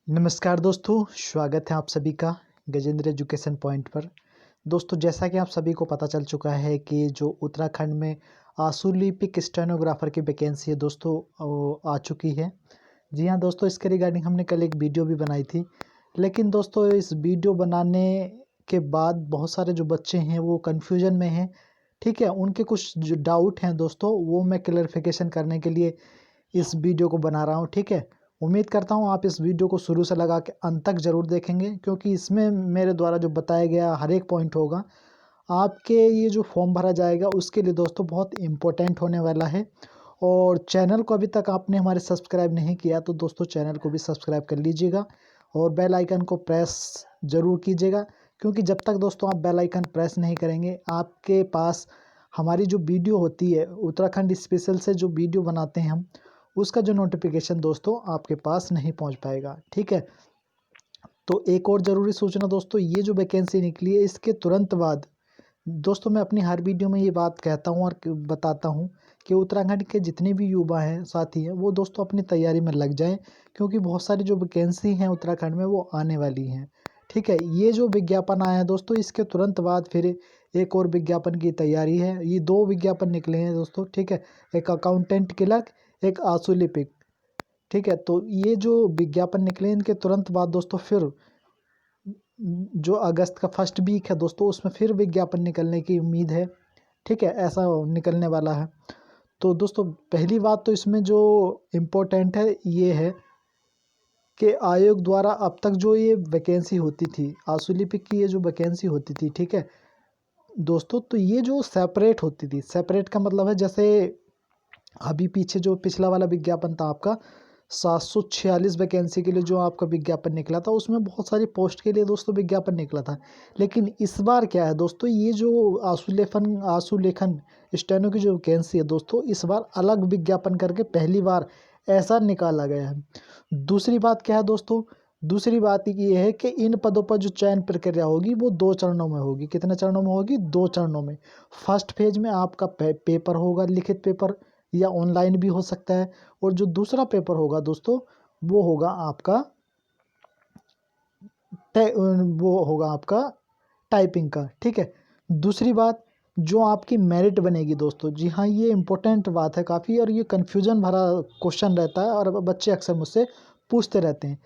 नमस्कार दोस्तों, स्वागत है आप सभी का गजेंद्र एजुकेशन पॉइंट पर। दोस्तों, जैसा कि आप सभी को पता चल चुका है कि जो उत्तराखंड में आशुलिपिक स्टेनोग्राफर की वैकेंसी है दोस्तों, वो आ चुकी है। जी हाँ दोस्तों, इसके रिगार्डिंग हमने कल एक वीडियो भी बनाई थी। लेकिन दोस्तों, इस वीडियो बनाने के बाद बहुत सारे जो बच्चे हैं वो कन्फ्यूजन में हैं। ठीक है, उनके कुछ जो डाउट हैं दोस्तों, वो मैं क्लैरिफिकेशन करने के लिए इस वीडियो को बना रहा हूँ। ठीक है, उम्मीद करता हूँ आप इस वीडियो को शुरू से लगा के अंत तक ज़रूर देखेंगे, क्योंकि इसमें मेरे द्वारा जो बताया गया हर एक पॉइंट होगा आपके ये जो फॉर्म भरा जाएगा उसके लिए दोस्तों बहुत इम्पोर्टेंट होने वाला है। और चैनल को अभी तक आपने हमारे सब्सक्राइब नहीं किया तो दोस्तों चैनल को भी सब्सक्राइब कर लीजिएगा और बेल आइकन को प्रेस ज़रूर कीजिएगा, क्योंकि जब तक दोस्तों आप बेल आइकन प्रेस नहीं करेंगे आपके पास हमारी जो वीडियो होती है उत्तराखंड स्पेशल से जो वीडियो बनाते हैं हम, उसका जो नोटिफिकेशन दोस्तों आपके पास नहीं पहुंच पाएगा। ठीक है, तो एक और ज़रूरी सूचना दोस्तों, ये जो वैकेंसी निकली है इसके तुरंत बाद दोस्तों मैं अपनी हर वीडियो में ये बात कहता हूँ और बताता हूँ कि उत्तराखंड के जितने भी युवा हैं, साथी हैं, वो दोस्तों अपनी तैयारी में लग जाएं, क्योंकि बहुत सारी जो वैकेंसी हैं उत्तराखंड में वो आने वाली हैं। ठीक है, ये जो विज्ञापन आया है दोस्तों, इसके तुरंत बाद फिर एक और विज्ञापन की तैयारी है। ये दो विज्ञापन निकले हैं दोस्तों। ठीक है, एक अकाउंटेंट क्लर्क, एक आशुलिपिक। ठीक है, तो ये जो विज्ञापन निकले इनके तुरंत बाद दोस्तों फिर जो अगस्त का फर्स्ट वीक है दोस्तों, उसमें फिर विज्ञापन निकलने की उम्मीद है। ठीक है, ऐसा निकलने वाला है। तो दोस्तों पहली बात तो इसमें जो इम्पोर्टेंट है ये है कि आयोग द्वारा अब तक जो ये वैकेंसी होती थी, आशुलिपिक की ये जो वैकेंसी होती थी, ठीक है दोस्तों, तो ये जो सेपरेट होती थी, सेपरेट का मतलब है जैसे अभी पीछे जो पिछला वाला विज्ञापन था आपका 746 वैकेंसी के लिए जो आपका विज्ञापन निकला था, उसमें बहुत सारी पोस्ट के लिए दोस्तों विज्ञापन निकला था। लेकिन इस बार क्या है दोस्तों, ये जो आशुलेखन स्टेनो की जो वैकेंसी है दोस्तों, इस बार अलग विज्ञापन करके पहली बार ऐसा निकाला गया है। दूसरी बात क्या है दोस्तों, दूसरी बात ये है कि इन पदों पर जो चयन प्रक्रिया होगी वो 2 चरणों में होगी। कितने चरणों में होगी? 2 चरणों में। फर्स्ट फेज में आपका पेपर होगा, लिखित पेपर, या ऑनलाइन भी हो सकता है। और जो दूसरा पेपर होगा दोस्तों, वो होगा आपका वो होगा आपका टाइपिंग का। ठीक है, दूसरी बात जो आपकी मेरिट बनेगी दोस्तों, जी हाँ ये इम्पोर्टेंट बात है काफ़ी, और ये कन्फ्यूजन भरा क्वेश्चन रहता है और बच्चे अक्सर मुझसे पूछते रहते हैं।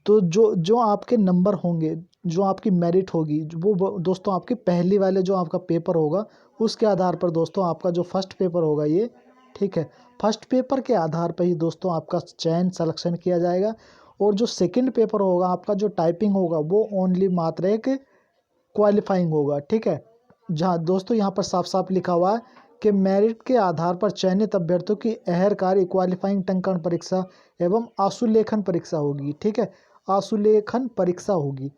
तो जो जो आपके नंबर होंगे, जो आपकी मेरिट होगी, वो दोस्तों आपके पहले वाले जो आपका पेपर होगा उसके आधार पर दोस्तों आपका जो फर्स्ट पेपर होगा ये, ठीक है, फर्स्ट पेपर के आधार पर ही दोस्तों आपका चयन सिलेक्शन किया जाएगा। और जो सेकंड पेपर होगा आपका जो टाइपिंग होगा वो ओनली मात्र एक क्वालिफाइंग होगा। ठीक है, जहाँ दोस्तों यहाँ पर साफ साफ लिखा हुआ है कि मेरिट के आधार पर चयनित अभ्यर्थियों की अहरकारी क्वालिफाइंग टंकण परीक्षा एवं आशुलेखन परीक्षा होगी। ठीक है, आशुलेखन परीक्षा होगी।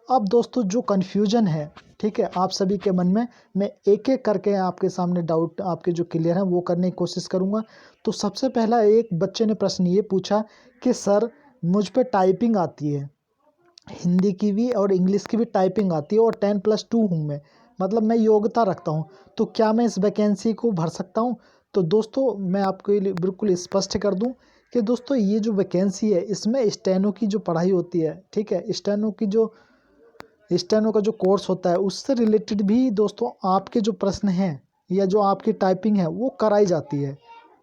अब दोस्तों जो कन्फ्यूजन है, ठीक है, आप सभी के मन में, मैं एक एक करके आपके सामने डाउट आपके जो क्लियर हैं वो करने की कोशिश करूँगा। तो सबसे पहला एक बच्चे ने प्रश्न ये पूछा कि सर मुझ पे टाइपिंग आती है, हिंदी की भी और इंग्लिश की भी टाइपिंग आती है, और 10+2 हूँ मैं, मतलब मैं योग्यता रखता हूँ, तो क्या मैं इस वैकेंसी को भर सकता हूँ? तो दोस्तों मैं आपके लिए बिल्कुल स्पष्ट कर दूँ कि दोस्तों ये जो वैकेंसी है इसमें स्टेनो की जो पढ़ाई होती है, ठीक है, स्टेनो का जो कोर्स होता है उससे रिलेटेड भी दोस्तों आपके जो प्रश्न हैं या जो आपकी टाइपिंग है वो कराई जाती है।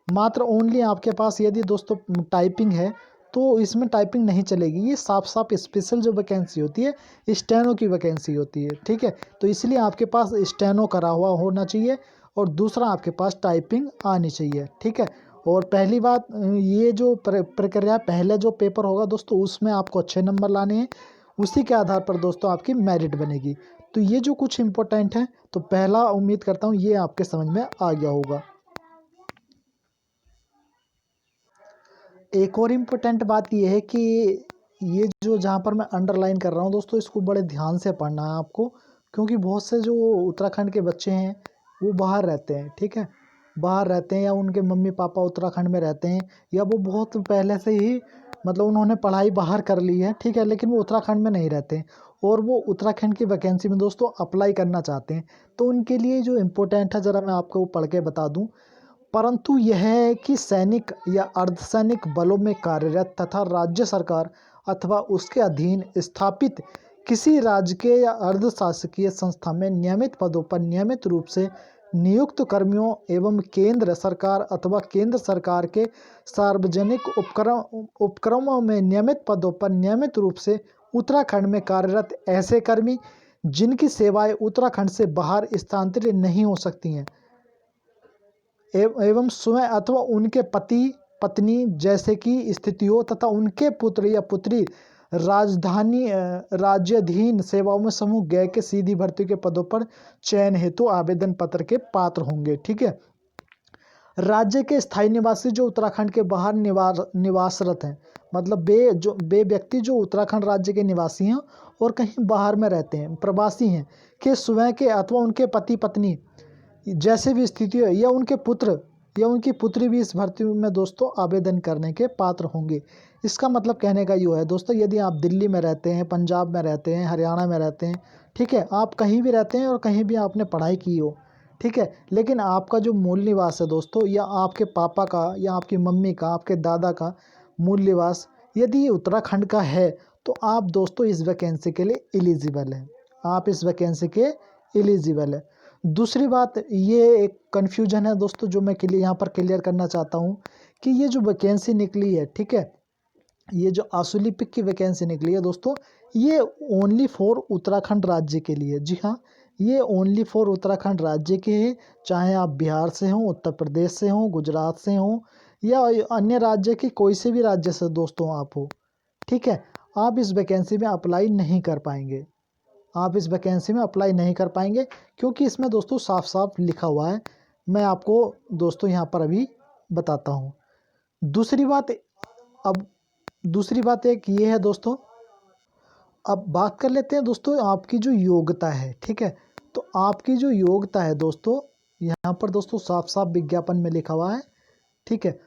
मात्र ओनली आपके पास यदि दोस्तों टाइपिंग है तो इसमें टाइपिंग नहीं चलेगी। ये साफ साफ स्पेशल जो वैकेंसी होती है स्टेनो की वैकेंसी होती है। ठीक है, तो इसलिए आपके पास स्टेनो करा हुआ होना चाहिए और दूसरा आपके पास टाइपिंग आनी चाहिए। ठीक है, और पहली बात ये जो प्रक्रिया, पहले जो पेपर होगा दोस्तों उसमें आपको अच्छे नंबर लाने हैं, उसी के आधार पर दोस्तों आपकी मेरिट बनेगी। तो ये जो कुछ इंपॉर्टेंट है, तो पहला उम्मीद करता हूँ ये आपके समझ में आ गया होगा। एक और इम्पोर्टेंट बात ये है कि ये जो जहाँ पर मैं अंडरलाइन कर रहा हूँ दोस्तों, इसको बड़े ध्यान से पढ़ना है आपको, क्योंकि बहुत से जो उत्तराखंड के बच्चे हैं वो बाहर रहते हैं। ठीक है, बाहर रहते हैं या उनके मम्मी पापा उत्तराखंड में रहते हैं, या वो बहुत पहले से ही मतलब उन्होंने पढ़ाई बाहर कर ली है, ठीक है, लेकिन वो उत्तराखंड में नहीं रहते हैं और वो उत्तराखंड की वैकेंसी में दोस्तों अप्लाई करना चाहते हैं। तो उनके लिए जो इम्पोर्टेंट है ज़रा मैं आपको पढ़ के बता दूँ। परंतु यह है कि सैनिक या अर्धसैनिक बलों में कार्यरत तथा राज्य सरकार अथवा उसके अधीन स्थापित किसी राजकीय या अर्धशासकीय संस्था में नियमित पदों पर नियमित रूप से नियुक्त कर्मियों एवं केंद्र सरकार अथवा केंद्र सरकार के सार्वजनिक उपक्रमों में नियमित पदों पर नियमित रूप से उत्तराखंड में कार्यरत ऐसे कर्मी जिनकी सेवाएं उत्तराखंड से बाहर स्थानांतरित नहीं हो सकती हैं एवं स्वयं अथवा उनके पति पत्नी जैसे की स्थिति हो तथा उनके पुत्र या पुत्री राजधानी राज्याधीन सेवाओं में समूह गए के सीधी भर्ती के पदों पर चयन हेतु आवेदन पत्र के पात्र होंगे। ठीक है। राज्य के स्थायी निवासी जो उत्तराखंड के बाहर निवासरत हैं, मतलब बे व्यक्ति जो उत्तराखंड राज्य के निवासी हैं और कहीं बाहर में रहते हैं, प्रवासी हैं, के स्वयं के अथवा उनके पति पत्नी जैसे भी स्थिति है या उनके पुत्र या उनकी पुत्री भी इस भर्ती में दोस्तों आवेदन करने के पात्र होंगे। इसका मतलब कहने का ये है दोस्तों, यदि आप दिल्ली में रहते हैं, पंजाब में रहते हैं, हरियाणा में रहते हैं, ठीक है, आप कहीं भी रहते हैं और कहीं भी आपने पढ़ाई की हो, ठीक है, लेकिन आपका जो मूल निवास है दोस्तों, या आपके पापा का या आपकी मम्मी का, आपके दादा का मूल निवास यदि उत्तराखंड का है तो आप दोस्तों इस वैकेंसी के लिए एलिजिबल हैं, आप इस वैकेंसी के एलिजिबल है। दूसरी बात, ये एक कन्फ्यूजन है दोस्तों जो मैं यहाँ पर क्लियर करना चाहता हूँ कि ये जो वैकेंसी निकली है, ठीक है, ये जो आशुलिपिक की वैकेंसी निकली है दोस्तों, ये ओनली फॉर उत्तराखंड राज्य के लिए। जी हाँ, ये ओनली फॉर उत्तराखंड राज्य के हैं, चाहे आप बिहार से हों, उत्तर प्रदेश से हों, गुजरात से हों या अन्य राज्य के कोई से भी राज्य से दोस्तों आप हो, ठीक है, आप इस वैकेंसी में अप्लाई नहीं कर पाएंगे, आप इस वैकेंसी में अप्लाई नहीं कर पाएंगे क्योंकि इसमें दोस्तों साफ साफ लिखा हुआ है। मैं आपको दोस्तों यहाँ पर अभी बताता हूँ। दूसरी बात एक ये है दोस्तों, अब बात कर लेते हैं दोस्तों आपकी जो योग्यता है, ठीक है, तो आपकी जो योग्यता है दोस्तों, यहाँ पर दोस्तों साफ साफ विज्ञापन में लिखा हुआ है, ठीक है,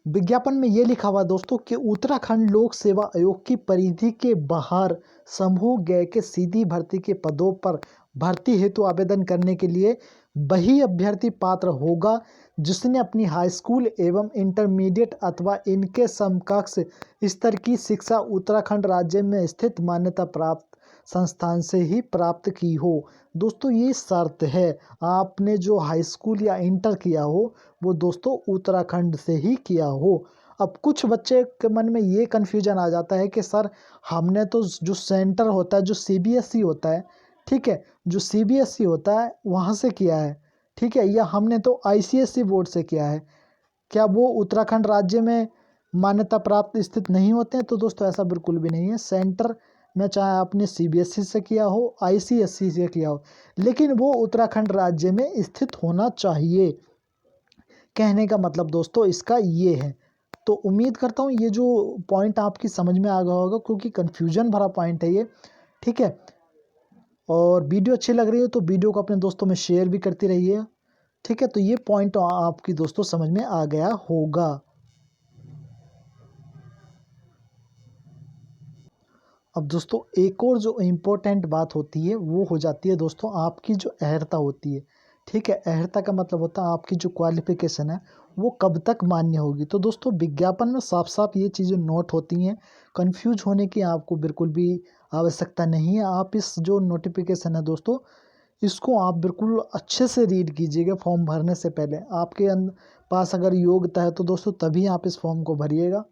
विज्ञापन में ये लिखा हुआ है दोस्तों कि उत्तराखंड लोक सेवा आयोग की परिधि के बाहर समूह गए के सीधी भर्ती के पदों पर भर्ती हेतु आवेदन करने के लिए वही अभ्यर्थी पात्र होगा जिसने अपनी हाई स्कूल एवं इंटरमीडिएट अथवा इनके समकक्ष स्तर की शिक्षा उत्तराखंड राज्य में स्थित मान्यता प्राप्त संस्थान से ही प्राप्त की हो। दोस्तों ये शर्त है, आपने जो हाई स्कूल या इंटर किया हो वो दोस्तों उत्तराखंड से ही किया हो। अब कुछ बच्चे के मन में ये कन्फ्यूजन आ जाता है कि सर हमने तो जो सेंटर होता है, जो सीबीएसई होता है, ठीक है, जो सीबीएसई होता है वहाँ से किया है, ठीक है, या हमने तो आईसीएसई बोर्ड से किया है, क्या वो उत्तराखंड राज्य में मान्यता प्राप्त स्थित नहीं होते हैं? तो दोस्तों ऐसा बिल्कुल भी नहीं है। सेंटर में चाहे आपने सीबीएसई से किया हो, आईसीएसई से किया हो, लेकिन वो उत्तराखंड राज्य में स्थित होना चाहिए। कहने का मतलब दोस्तों इसका ये है। तो उम्मीद करता हूँ ये जो पॉइंट आपकी समझ में आ गया होगा, क्योंकि कन्फ्यूजन भरा पॉइंट है ये, ठीक है। और वीडियो अच्छी लग रही है तो वीडियो को अपने दोस्तों में शेयर भी करती रहिए, ठीक है। तो ये पॉइंट आपकी दोस्तों समझ में आ गया होगा। अब दोस्तों एक और जो इम्पोर्टेंट बात होती है वो हो जाती है दोस्तों आपकी जो अहर्ता होती है, ठीक है। अहर्ता का मतलब होता है आपकी जो क्वालिफिकेशन है वो कब तक मान्य होगी। तो दोस्तों विज्ञापन में साफ साफ ये चीज़ें नोट होती हैं, कंफ्यूज होने की आपको बिल्कुल भी आवश्यकता नहीं है। आप इस जो नोटिफिकेशन है दोस्तों, इसको आप बिल्कुल अच्छे से रीड कीजिएगा। फॉर्म भरने से पहले आपके पास अगर योग्यता है तो दोस्तों तभी आप इस फॉर्म को भरिएगा,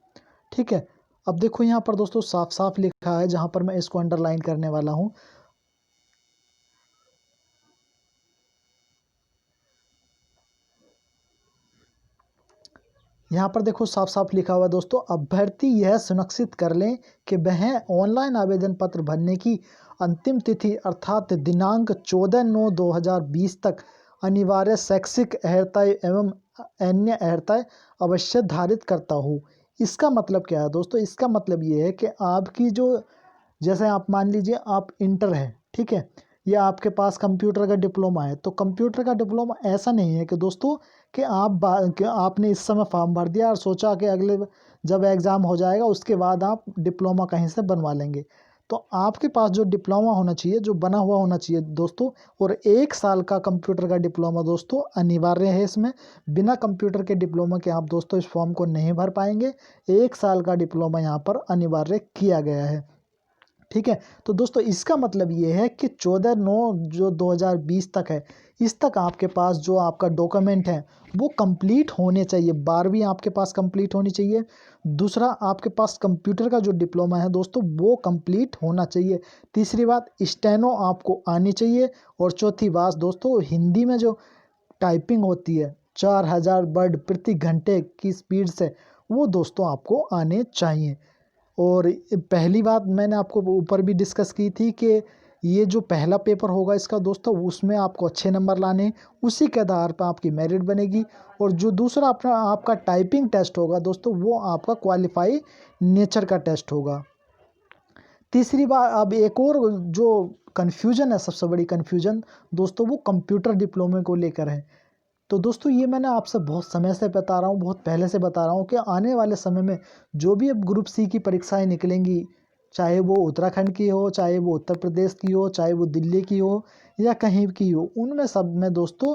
ठीक है। अब देखो यहाँ पर दोस्तों साफ साफ लिखा है, जहाँ पर मैं इसको अंडरलाइन करने वाला हूँ, यहाँ पर देखो साफ साफ लिखा हुआ है दोस्तों, अभ्यर्थी यह सुनिश्चित कर लें कि वह ऑनलाइन आवेदन पत्र भरने की अंतिम तिथि अर्थात दिनांक 14/9/2020 तक अनिवार्य शैक्षिक अहर्ता एवं अन्य अहर्ताएं अवश्य धारित करता हो। इसका मतलब क्या है दोस्तों? इसका मतलब ये है कि आपकी जो, जैसे आप मान लीजिए आप इंटर है, ठीक है, या आपके पास कंप्यूटर का डिप्लोमा है, तो कंप्यूटर का डिप्लोमा ऐसा नहीं है कि दोस्तों कि आपने इस समय फॉर्म भर दिया और सोचा कि अगले जब एग्ज़ाम हो जाएगा उसके बाद आप डिप्लोमा कहीं से बनवा लेंगे। तो आपके पास जो डिप्लोमा होना चाहिए, जो बना हुआ होना चाहिए दोस्तों, और 1 साल का कंप्यूटर का डिप्लोमा दोस्तों अनिवार्य है इसमें। बिना कंप्यूटर के डिप्लोमा के आप दोस्तों इस फॉर्म को नहीं भर पाएंगे। 1 साल का डिप्लोमा यहाँ पर अनिवार्य किया गया है, ठीक है। तो दोस्तों इसका मतलब ये है कि 14/9 जो 2020 तक है, इस तक आपके पास जो आपका डॉक्यूमेंट है वो कंप्लीट होने चाहिए। 12वीं आपके पास कंप्लीट होनी चाहिए। दूसरा, आपके पास कंप्यूटर का जो डिप्लोमा है दोस्तों वो कंप्लीट होना चाहिए। तीसरी बात, स्टेनो आपको आनी चाहिए। और चौथी बात दोस्तों, हिंदी में जो टाइपिंग होती है 4000 वर्ड प्रति घंटे की स्पीड से, वो दोस्तों आपको आने चाहिए। और पहली बात मैंने आपको ऊपर भी डिस्कस की थी कि ये जो पहला पेपर होगा इसका दोस्तों, उसमें आपको अच्छे नंबर लाने हैं, उसी के आधार पर आपकी मेरिट बनेगी। और जो दूसरा अपना आपका टाइपिंग टेस्ट होगा दोस्तों, वो आपका क्वालिफाई नेचर का टेस्ट होगा। तीसरी बात, अब एक और जो कन्फ्यूजन है, सबसे बड़ी कन्फ्यूजन दोस्तों, वो कंप्यूटर डिप्लोमे को लेकर है। तो दोस्तों ये मैंने आपसे बहुत समय से बता रहा हूँ, बहुत पहले से बता रहा हूँ कि आने वाले समय में जो भी अब ग्रुप सी की परीक्षाएं निकलेंगी, चाहे वो उत्तराखंड की हो, चाहे वो उत्तर प्रदेश की हो, चाहे वो दिल्ली की हो या कहीं की हो, उनमें सब में दोस्तों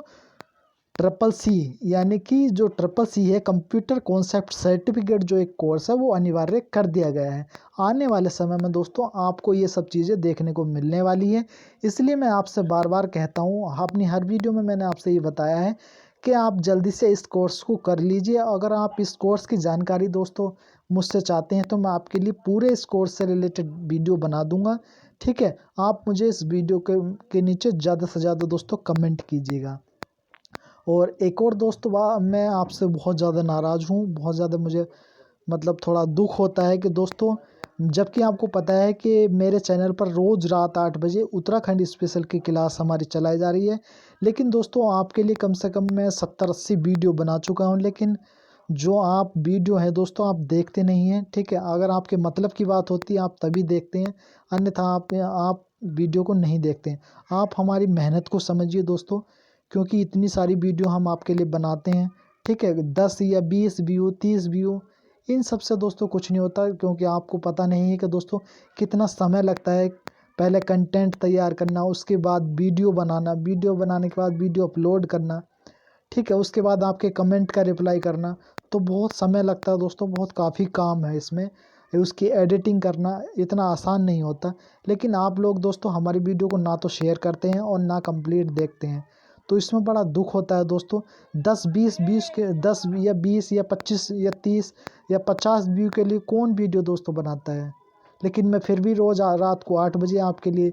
ट्रिपल सी, यानी कि जो ट्रिपल सी है, कंप्यूटर कॉन्सेप्ट सर्टिफिकेट जो एक कोर्स है, वो अनिवार्य कर दिया गया है। आने वाले समय में दोस्तों आपको ये सब चीज़ें देखने को मिलने वाली है। इसलिए मैं आपसे बार बार कहता हूँ, अपनी हर वीडियो में मैंने आपसे ये बताया है कि आप जल्दी से इस कोर्स को कर लीजिए। अगर आप इस कोर्स की जानकारी दोस्तों मुझसे चाहते हैं तो मैं आपके लिए पूरे इस कोर्स से रिलेटेड वीडियो बना दूंगा, ठीक है। आप मुझे इस वीडियो के नीचे ज़्यादा से ज़्यादा दोस्तों कमेंट कीजिएगा। और एक और दोस्त मैं आपसे बहुत ज़्यादा नाराज़ हूँ, बहुत ज़्यादा मुझे मतलब थोड़ा दुख होता है कि दोस्तों, जबकि आपको पता है कि मेरे चैनल पर रोज़ रात 8 बजे उत्तराखंड स्पेशल की क्लास हमारी चलाई जा रही है, लेकिन दोस्तों आपके लिए कम से कम मैं 70-80 वीडियो बना चुका हूँ, लेकिन जो आप वीडियो है दोस्तों आप देखते नहीं हैं, ठीक है। अगर आपके मतलब की बात होती है आप तभी देखते हैं, अन्यथा आप वीडियो को नहीं देखते हैं। आप हमारी मेहनत को समझिए दोस्तों, क्योंकि इतनी सारी वीडियो हम आपके लिए बनाते हैं, ठीक है। 10 या 20 व्यू, 30 व्यू, इन सब से दोस्तों कुछ नहीं होता, क्योंकि आपको पता नहीं है कि दोस्तों कितना समय लगता है पहले कंटेंट तैयार करना, उसके बाद वीडियो बनाना, वीडियो बनाने के बाद वीडियो अपलोड करना, ठीक है, उसके बाद आपके कमेंट का रिप्लाई करना। तो बहुत समय लगता है दोस्तों, बहुत काफ़ी काम है इसमें। उसकी एडिटिंग करना इतना आसान नहीं होता। लेकिन आप लोग दोस्तों हमारी वीडियो को ना तो शेयर करते हैं और ना कंप्लीट देखते हैं, तो इसमें बड़ा दुख होता है दोस्तों। 10 या 20 या 25 या 30 या 50 व्यू के लिए कौन वीडियो दोस्तों बनाता है। लेकिन मैं फिर भी रोज़ रात को 8 बजे आपके लिए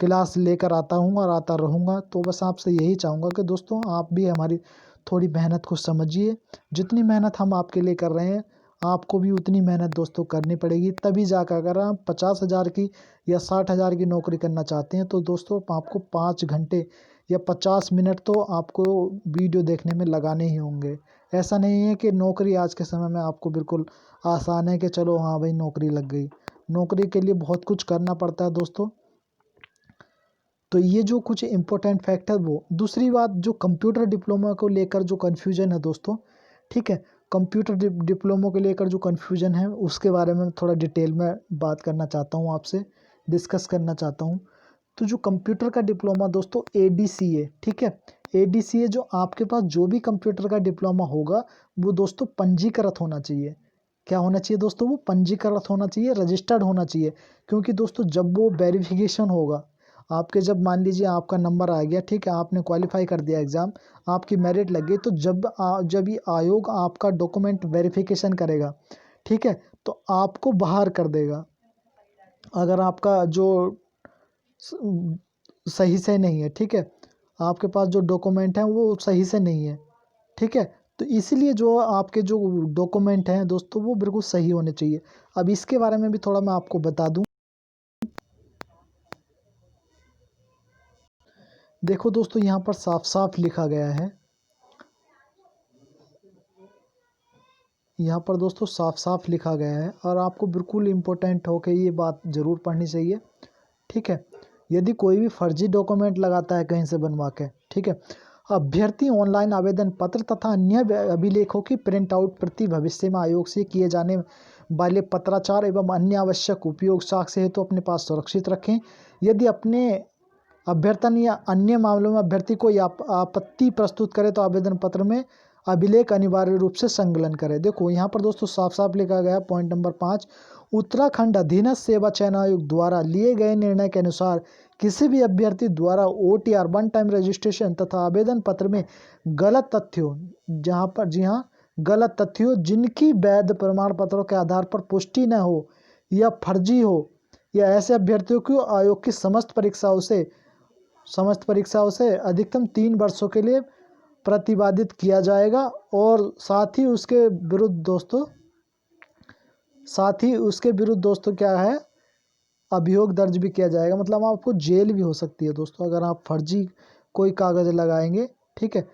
क्लास लेकर आता हूँ और आता रहूँगा। तो बस आपसे यही चाहूँगा कि दोस्तों आप भी हमारी थोड़ी मेहनत को समझिए। जितनी मेहनत हम आपके लिए कर रहे हैं, आपको भी उतनी मेहनत दोस्तों करनी पड़ेगी, तभी जाकर अगर आप 50,000 की या 60,000 की नौकरी करना चाहते हैं तो दोस्तों आपको 5 घंटे या 50 मिनट तो आपको वीडियो देखने में लगाने ही होंगे। ऐसा नहीं है कि नौकरी आज के समय में आपको बिल्कुल आसान है कि चलो हाँ भाई नौकरी लग गई। नौकरी के लिए बहुत कुछ करना पड़ता है दोस्तों। तो ये जो कुछ इम्पोर्टेंट फैक्ट है वो। दूसरी बात, जो कंप्यूटर डिप्लोमा को लेकर जो कन्फ्यूजन है दोस्तों, ठीक है, कंप्यूटर डिप्लोमा को लेकर जो कन्फ्यूजन है उसके बारे में थोड़ा डिटेल में बात करना चाहता हूँ, आपसे डिस्कस करना चाहता हूँ। तो जो कंप्यूटर का डिप्लोमा दोस्तों ADCA, ठीक है, ADCA जो आपके पास जो भी कंप्यूटर का डिप्लोमा होगा वो दोस्तों पंजीकृत होना चाहिए। क्या होना चाहिए दोस्तों? वो पंजीकृत होना चाहिए, रजिस्टर्ड होना चाहिए। क्योंकि दोस्तों जब वो वेरिफिकेशन होगा, आपके जब मान लीजिए आपका नंबर आ गया, ठीक है, आपने क्वालिफाई कर दिया एग्ज़ाम, आपकी मेरिट लग गई, तो जब ये आयोग आपका डॉक्यूमेंट वेरिफिकेशन करेगा, ठीक है, तो आपको बाहर कर देगा। अगर आपका जो सही से नहीं है, ठीक है, आपके पास जो डॉक्यूमेंट हैं वो सही से नहीं है, ठीक है, तो इसलिए जो आपके जो डॉक्यूमेंट हैं दोस्तों वो बिल्कुल सही होने चाहिए। अब इसके बारे में भी थोड़ा मैं आपको बता दूं। देखो दोस्तों यहाँ पर साफ साफ लिखा गया है, यहाँ पर दोस्तों साफ साफ लिखा गया है और आपको बिल्कुल इम्पोर्टेंट हो कि ये बात ज़रूर पढ़नी चाहिए, ठीक है। यदि कोई भी फर्जी डॉक्यूमेंट लगाता है कहीं से बनवा के, ठीक है, अभ्यर्थी ऑनलाइन आवेदन पत्र तथा अन्य अभिलेखों की प्रिंट आउट प्रति भविष्य में आयोग से किए जाने वाले पत्राचार एवं अन्य आवश्यक उपयोग साक्ष्य हेतु अपने पास सुरक्षित रखें। यदि अपने अभ्यर्थन या अन्य मामलों में अभ्यर्थी कोई आपत्ति प्रस्तुत करे तो आवेदन पत्र में अभिलेख अनिवार्य रूप से संकलन करें। देखो यहाँ पर दोस्तों साफ साफ लिखा गया पॉइंट नंबर 5, उत्तराखंड अधीनस्थ सेवा चयन आयोग द्वारा लिए गए निर्णय के अनुसार किसी भी अभ्यर्थी द्वारा OTR वन टाइम रजिस्ट्रेशन तथा आवेदन पत्र में गलत तथ्यों, जहाँ पर जी हाँ गलत तथ्यों जिनकी वैध प्रमाण पत्रों के आधार पर पुष्टि न हो या फर्जी हो, या ऐसे अभ्यर्थियों को आयोग की समस्त परीक्षाओं से अधिकतम 3 वर्षों के लिए प्रतिवादित किया जाएगा। और साथ ही उसके विरुद्ध दोस्तों क्या है, अभियोग दर्ज भी किया जाएगा। मतलब आपको जेल भी हो सकती है दोस्तों अगर आप फर्जी कोई कागज़ लगाएंगे, ठीक है,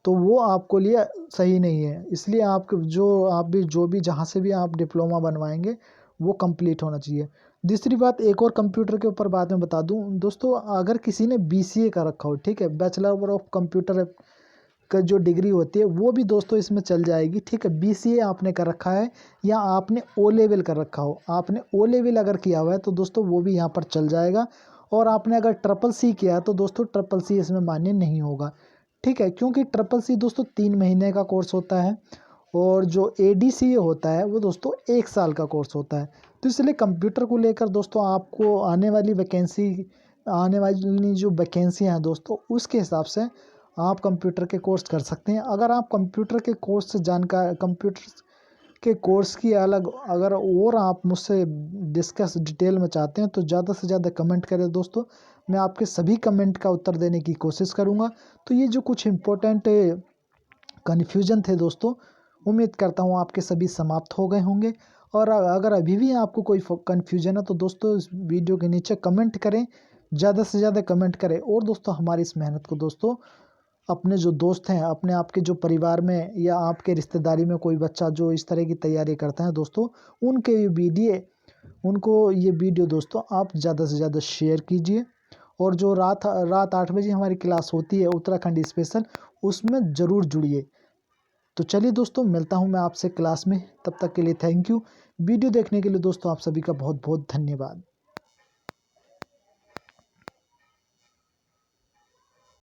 तो वो आपको लिए सही नहीं है। इसलिए जो भी जहाँ से भी आप डिप्लोमा बनवाएंगे वो कंप्लीट होना चाहिए। दूसरी बात, एक और कंप्यूटर के ऊपर बात मैं बता दूं दोस्तों, अगर किसी ने BCA का रखा हो, ठीक है, बैचलर ऑफ कंप्यूटर का जो डिग्री होती है वो भी दोस्तों इसमें चल जाएगी, ठीक है। BCA आपने कर रखा है या आपने O लेवल कर रखा हो, आपने O लेवल अगर किया हुआ है तो दोस्तों वो भी यहाँ पर चल जाएगा। और आपने अगर CCC किया है तो दोस्तों CCC इसमें मान्य नहीं होगा, ठीक है, क्योंकि CCC दोस्तों 3 महीने का कोर्स होता है और जो ADCA होता है वो दोस्तों 1 साल का कोर्स होता है। तो इसलिए कंप्यूटर को लेकर दोस्तों आपको आने वाली जो वैकेंसियाँ हैं दोस्तों उसके हिसाब से आप कंप्यूटर के कोर्स कर सकते हैं। अगर आप कंप्यूटर के कोर्स से कंप्यूटर के कोर्स की अगर और आप मुझसे डिस्कस डिटेल में चाहते हैं तो ज़्यादा से ज़्यादा कमेंट करें दोस्तों, मैं आपके सभी कमेंट का उत्तर देने की कोशिश करूँगा। तो ये जो कुछ इम्पोर्टेंट कन्फ्यूजन थे दोस्तों, उम्मीद करता हूँ आपके सभी समाप्त हो गए होंगे। और अगर अभी भी आपको कोई कन्फ्यूजन है तो दोस्तों इस वीडियो के नीचे कमेंट करें, ज़्यादा से ज़्यादा कमेंट करें। और दोस्तों हमारी इस मेहनत को दोस्तों अपने जो दोस्त हैं, अपने आपके जो परिवार में या आपके रिश्तेदारी में कोई बच्चा जो इस तरह की तैयारी करते हैं दोस्तों, उनको ये वीडियो दोस्तों आप ज़्यादा से ज़्यादा शेयर कीजिए। और जो रात 8 बजे हमारी क्लास होती है उत्तराखंड स्पेशल, उसमें ज़रूर जुड़िए। तो चलिए दोस्तों, मिलता हूँ मैं आपसे क्लास में, तब तक के लिए थैंक यू। वीडियो देखने के लिए दोस्तों आप सभी का बहुत बहुत धन्यवाद।